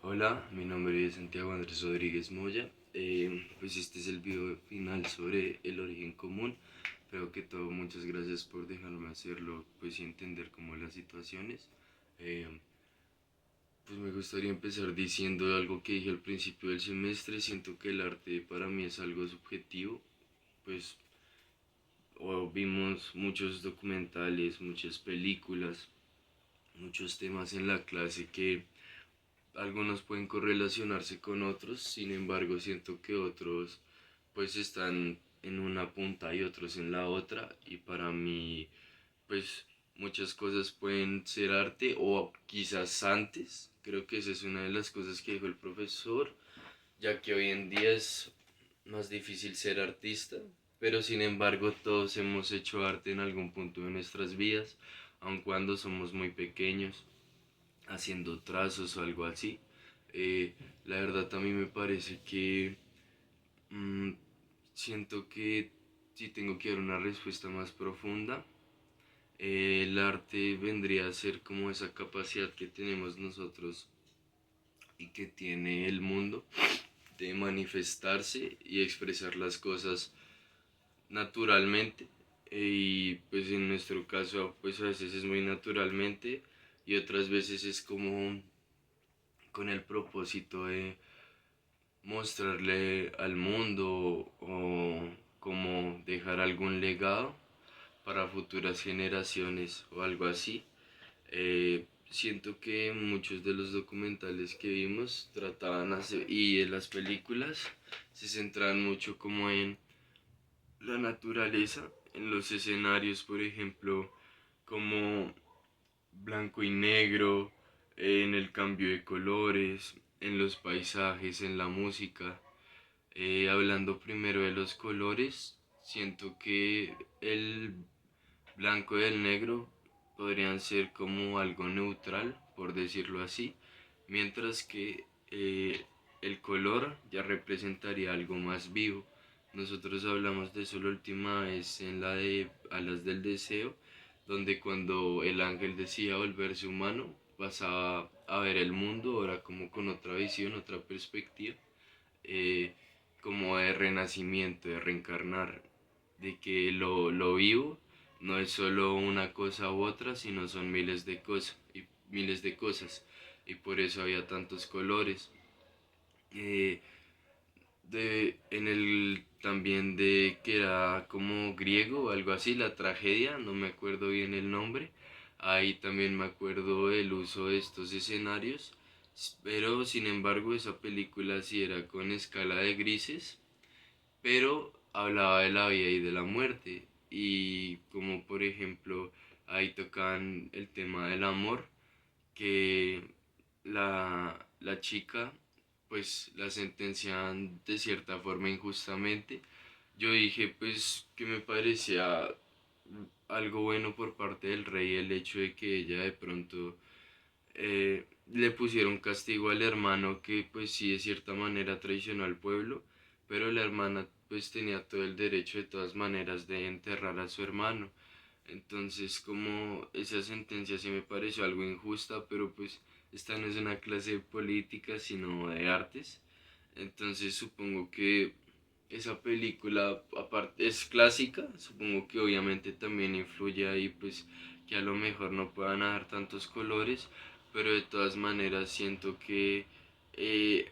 Hola, mi nombre es Santiago Andrés Rodríguez Moya. Pues este es el video final sobre el origen común. Creo que todo, muchas gracias por dejarme hacerlo, pues y entender cómo las situaciones. Eh, pues me gustaría empezar diciendo algo que dije al principio del semestre. Siento que el arte para mí es algo subjetivo. Pues vimos muchos documentales, muchas películas, muchos temas en la clase que algunos pueden correlacionarse con otros, sin embargo siento que otros pues están en una punta y otros en la otra, y para mí pues muchas cosas pueden ser arte o quizás antes. Creo que esa es una de las cosas que dijo el profesor, ya que hoy en día es más difícil ser artista, pero sin embargo todos hemos hecho arte en algún punto de nuestras vidas, aun cuando somos muy pequeños, haciendo trazos o algo así. La verdad también me parece que mm, siento que si tengo que dar una respuesta más profunda, el arte vendría a ser como esa capacidad que tenemos nosotros y que tiene el mundo de manifestarse y expresar las cosas naturalmente. Y pues en nuestro caso pues a veces es muy naturalmente y otras veces es como con el propósito de mostrarle al mundo o como dejar algún legado para futuras generaciones o algo así. Siento que muchos de los documentales que vimos trataban y en las películas se centraban mucho como en la naturaleza, en los escenarios, por ejemplo, como blanco y negro, en el cambio de colores, en los paisajes, en la música. Hablando primero de los colores, siento que el blanco y el negro podrían ser como algo neutral, por decirlo así, mientras que el color ya representaría algo más vivo. Nosotros hablamos de eso la última vez en la de Alas del Deseo, donde cuando el ángel decía volverse humano, pasaba a ver el mundo ahora como con otra visión, otra perspectiva, eh, como de renacimiento, de reencarnar, de que lo vivo no es solo una cosa u otra, sino son miles de cosas y miles de cosas, y por eso había tantos colores. Eh, en el también de que era como griego o algo así, la tragedia, no me acuerdo bien el nombre. Ahí también me acuerdo el uso de estos escenarios, pero sin embargo esa película sí era con escala de grises, pero hablaba de la vida y de la muerte. Y como por ejemplo ahí tocan el tema del amor, que la chica pues la sentencian de cierta forma injustamente. Yo dije pues que me parecía algo bueno por parte del rey el hecho de que ella de pronto le pusieron castigo al hermano que pues sí de cierta manera traicionó al pueblo, pero la hermana pues tenía todo el derecho de todas maneras de enterrar a su hermano. Entonces como esa sentencia sí me pareció algo injusta, pero pues esta no es una clase de política sino de artes. Entonces supongo que esa película aparte es clásica, supongo que obviamente también influye ahí pues que a lo mejor no puedan dar tantos colores, pero de todas maneras siento que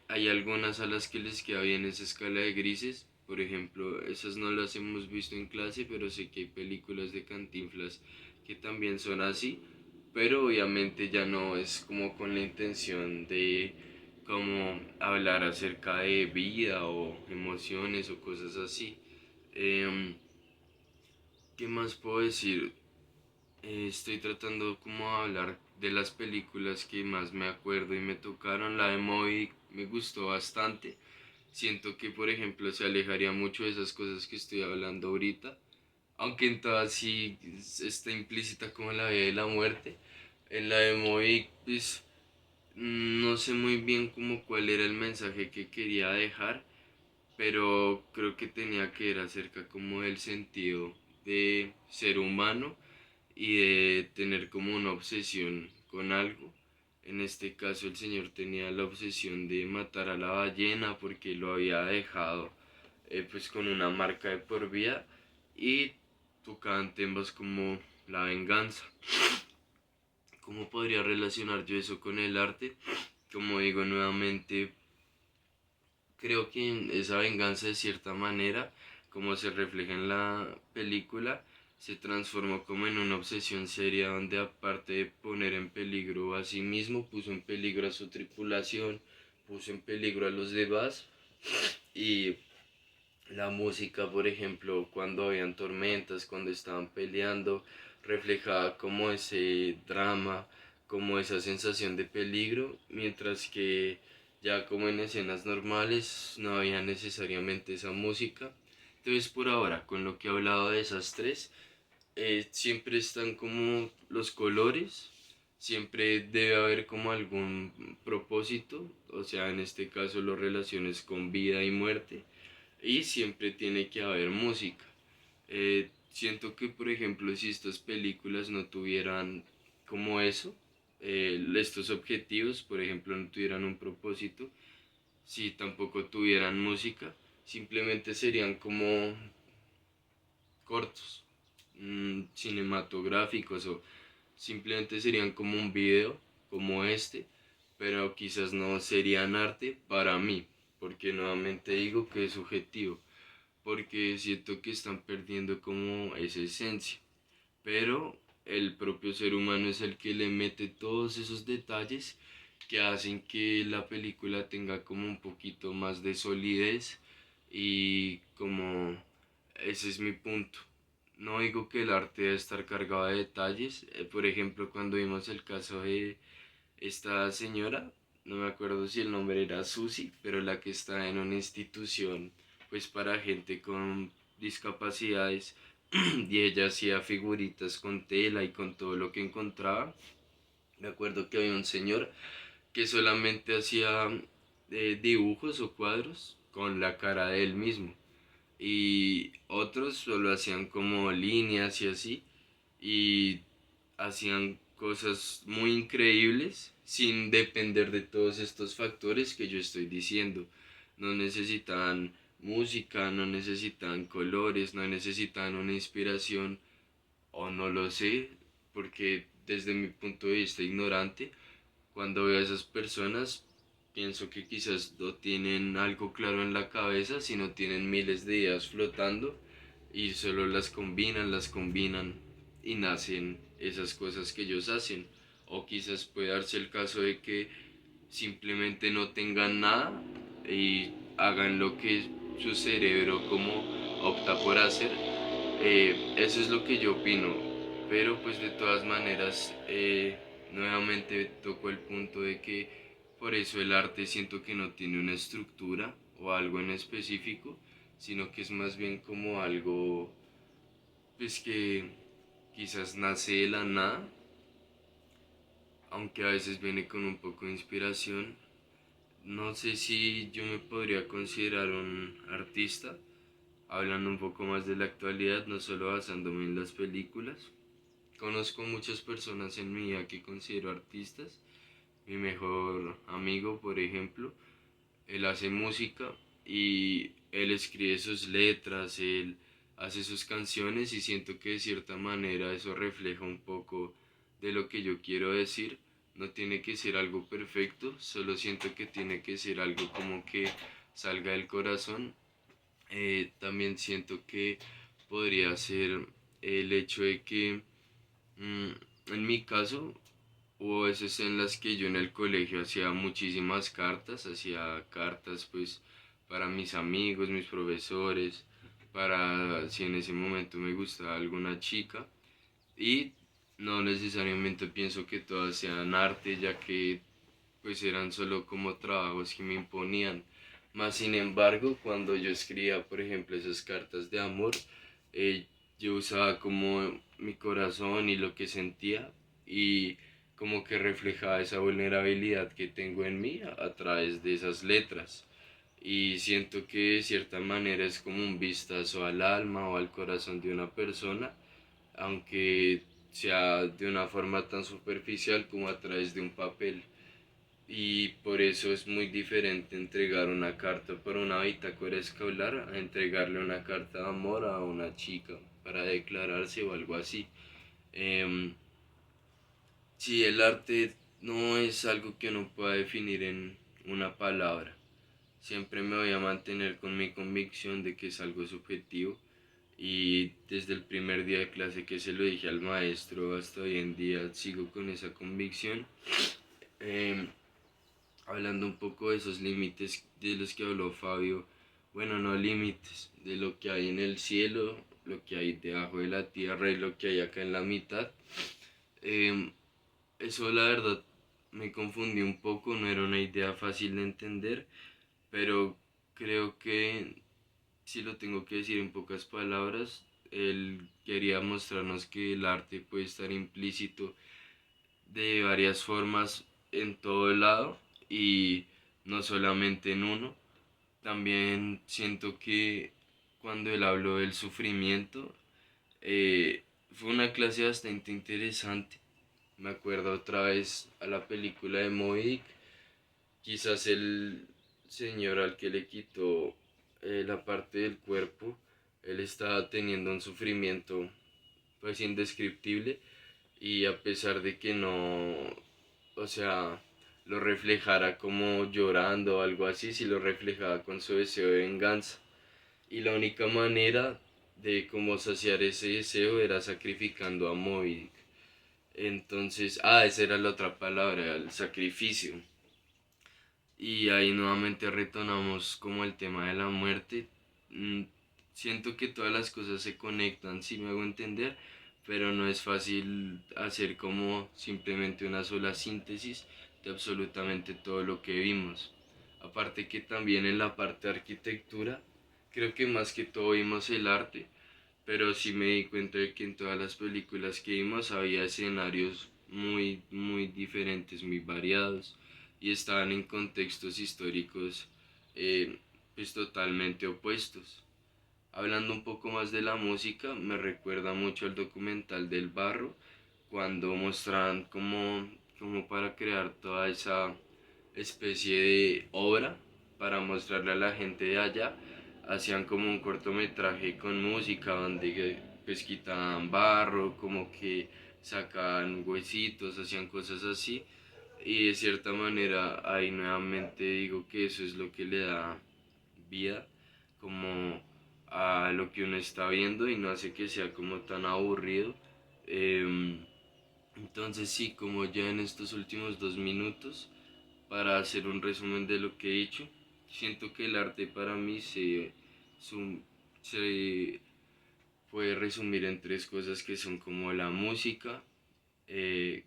hay algunas a las que les queda bien esa escala de grises. Por ejemplo, esas no las hemos visto en clase, pero sé que hay películas de Cantinflas que también son así, pero obviamente ya no es como con la intención de como hablar acerca de vida o emociones o cosas así. Em, ¿Qué más puedo decir? Estoy tratando como de hablar de las películas que más me acuerdo y me tocaron. La de Moby me gustó bastante. Siento que, por ejemplo, se alejaría mucho de esas cosas que estoy hablando ahorita. Aunque en todas sí está implícita como la vida y la muerte. En la de Moby, pues no sé muy bien como cuál era el mensaje que quería dejar, pero creo que tenía que ver acerca como del sentido de ser humano y de tener como una obsesión con algo. En este caso el señor tenía la obsesión de matar a la ballena porque lo había dejado pues con una marca de por vida y tocaban temas como la venganza. ¿Cómo podría relacionar yo eso con el arte? Como digo nuevamente, creo que esa venganza de cierta manera, como se refleja en la película, se transformó como en una obsesión seria donde aparte de poner en peligro a sí mismo, puso en peligro a su tripulación, puso en peligro a los demás y la música, por ejemplo, cuando habían tormentas, cuando estaban peleando, reflejaba como ese drama, como esa sensación de peligro, mientras que ya como en escenas normales no había necesariamente esa música. Entonces por ahora, con lo que he hablado de esas tres, siempre están como los colores, siempre debe haber como algún propósito, o sea, en este caso las relaciones con vida y muerte y siempre tiene que haber música. Siento que, por ejemplo, si estas películas no tuvieran como eso, estos objetivos, por ejemplo, no tuvieran un propósito, si tampoco tuvieran música, simplemente serían como cortos, cinematográficos o simplemente serían como un video como este, pero quizás no serían arte para mí, porque nuevamente digo que es subjetivo porque siento que están perdiendo como esa esencia. Pero el propio ser humano es el que le mete todos esos detalles que hacen que la película tenga como un poquito más de solidez y como ese es mi punto. No digo que el arte debe estar cargado de detalles. Por ejemplo, cuando vimos el caso de esta señora, no me acuerdo si el nombre era Susi, pero la que está en una institución pues para gente con discapacidades y ella hacía figuritas con tela y con todo lo que encontraba. Me acuerdo que había un señor que solamente hacía dibujos o cuadros con la cara de él mismo y otros solo hacían como líneas y así y hacían cosas muy increíbles sin depender de todos estos factores que yo estoy diciendo. No necesitaban música, no necesitaban colores, no necesitaban una inspiración, o no lo sé, porque desde mi punto de vista ignorante, cuando veo a esas personas, pienso que quizás no tienen algo claro en la cabeza, sino tienen miles de ideas flotando y solo las combinan y nacen esas cosas que ellos hacen. O quizás puede darse el caso de que simplemente no tengan nada y hagan lo que su cerebro como opta por hacer. Eso es lo que yo opino. Pero pues de todas maneras, nuevamente toco el punto de que por eso el arte siento que no tiene una estructura o algo en específico, sino que es más bien como algo pues que quizás nace de la nada, aunque a veces viene con un poco de inspiración. No sé si yo me podría considerar un artista, hablando un poco más de la actualidad, no solo basándome en las películas. Conozco muchas personas en mi vida que considero artistas. Mi mejor amigo, por ejemplo, él hace música y él escribe sus letras, él hace sus canciones y siento que de cierta manera eso refleja un poco de lo que yo quiero decir. No tiene que ser algo perfecto, solo siento que tiene que ser algo como que salga del corazón. También siento que podría ser el hecho de que mm, en mi caso hubo veces en las que yo en el colegio hacía muchísimas cartas, hacía cartas pues para mis amigos, mis profesores, para si en ese momento me gustaba alguna chica y no necesariamente pienso que todas sean arte ya que pues eran solo como trabajos que me imponían. Más sin embargo, cuando yo escribía, por ejemplo, esas cartas de amor, eh, yo usaba como mi corazón y lo que sentía y como que reflejaba esa vulnerabilidad que tengo en mí a través de esas letras. Y siento que de cierta manera es como un vistazo al alma o al corazón de una persona, aunque sea de una forma tan superficial como a través de un papel. y por eso es muy diferente entregar una carta para una bitácora escolar a entregarle una carta de amor a una chica para declararse o algo así. Em, sí, el arte no es algo que uno pueda definir en una palabra. Siempre me voy a mantener con mi convicción de que es algo subjetivo y desde el primer día de clase que se lo dije al maestro hasta hoy en día sigo con esa convicción. Em, Hablando un poco de esos límites de los que habló Fabio, bueno, no límites, de lo que hay en el cielo, lo que hay debajo de la tierra y lo que hay acá en la mitad. Em, Eso la verdad me confundí un poco, no era una idea fácil de entender, pero creo que si lo tengo que decir en pocas palabras, él quería mostrarnos que el arte puede estar implícito de varias formas en todo el lado y no solamente en uno. También siento que cuando él habló del sufrimiento, fue una clase bastante interesante. Me acuerdo otra vez a la película de Moby Dick. Quizás el señor al que le quitó la parte del cuerpo, él estaba teniendo un sufrimiento pues indescriptible y a pesar de que no, o sea, lo reflejara como llorando o algo así, sí lo reflejaba con su deseo de venganza. Y la única manera de cómo saciar ese deseo era sacrificando a Moby Dick. Entonces, esa era la otra palabra, el sacrificio. Y ahí nuevamente retomamos como el tema de la muerte. Mm, Siento que todas las cosas se conectan, si me hago entender, pero no es fácil hacer como simplemente una sola síntesis de absolutamente todo lo que vimos. Aparte que también en la parte de arquitectura, creo que más que todo vimos el arte, pero sí me di cuenta de que en todas las películas que vimos había escenarios muy diferentes, muy variados y estaban en contextos históricos eh, pues totalmente opuestos. Hablando un poco más de la música, me recuerda mucho al documental del Barro, cuando mostraban como para crear toda esa especie de obra para mostrarle a la gente de allá, hacían como un cortometraje con música donde pues quitaban barro, como que sacaban huesitos, hacían cosas así y de cierta manera ahí nuevamente digo que eso es lo que le da vida como a lo que uno está viendo y no hace que sea como tan aburrido. Em, entonces sí, como ya en estos últimos 2 minutos, para hacer un resumen de lo que he dicho, siento que el arte para mí se puede resumir en tres cosas que son como la música, eh,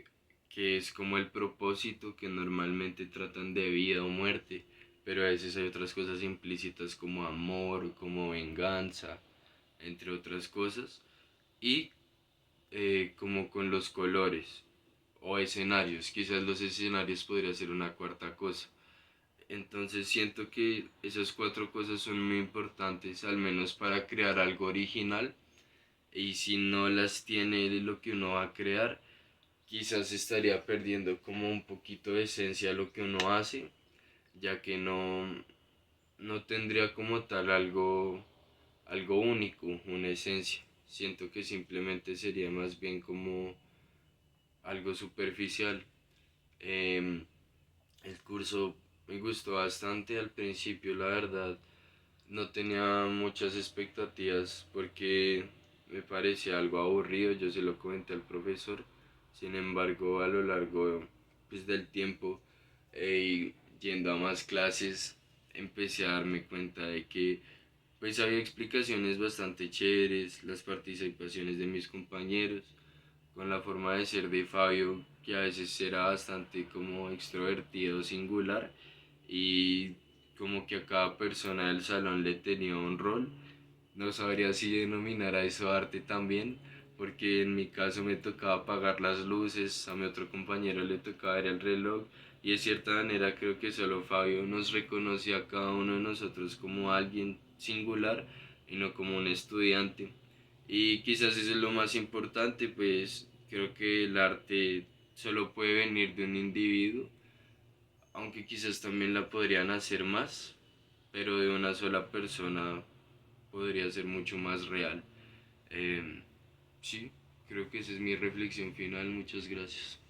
que es como el propósito que normalmente tratan de vida o muerte, pero a veces hay otras cosas implícitas como amor, como venganza, entre otras cosas, y como con los colores o escenarios, quizás los escenarios podría ser una cuarta cosa. Entonces siento que esas cuatro cosas son muy importantes, al menos para crear algo original, y si no las tiene lo que uno va a crear, quizás estaría perdiendo como un poquito de esencia lo que uno hace, ya que no tendría como tal algo único, una esencia. Siento que simplemente sería más bien como algo superficial. Em, el curso me gustó bastante al principio, la verdad. No tenía muchas expectativas porque me parecía algo aburrido, yo se lo comenté al profesor. Sin embargo, a lo largo pues, del tiempo yendo a más clases, empecé a darme cuenta de que pues había explicaciones bastante chéveres, las participaciones de mis compañeros, con la forma de ser de Fabio, que a veces era bastante como extrovertido, singular, y como que a cada persona del salón le tenía un rol. No sabría si denominar a eso arte también, porque en mi caso me tocaba apagar las luces, a mi otro compañero le tocaba ver el reloj, y de cierta manera creo que solo Fabio nos reconocía a cada uno de nosotros como alguien singular y no como un estudiante. Y quizás eso es lo más importante, pues creo que el arte solo puede venir de un individuo aunque quizás también la podrían hacer más, pero de una sola persona podría ser mucho más real. Sí, creo que esa es mi reflexión final. Muchas gracias.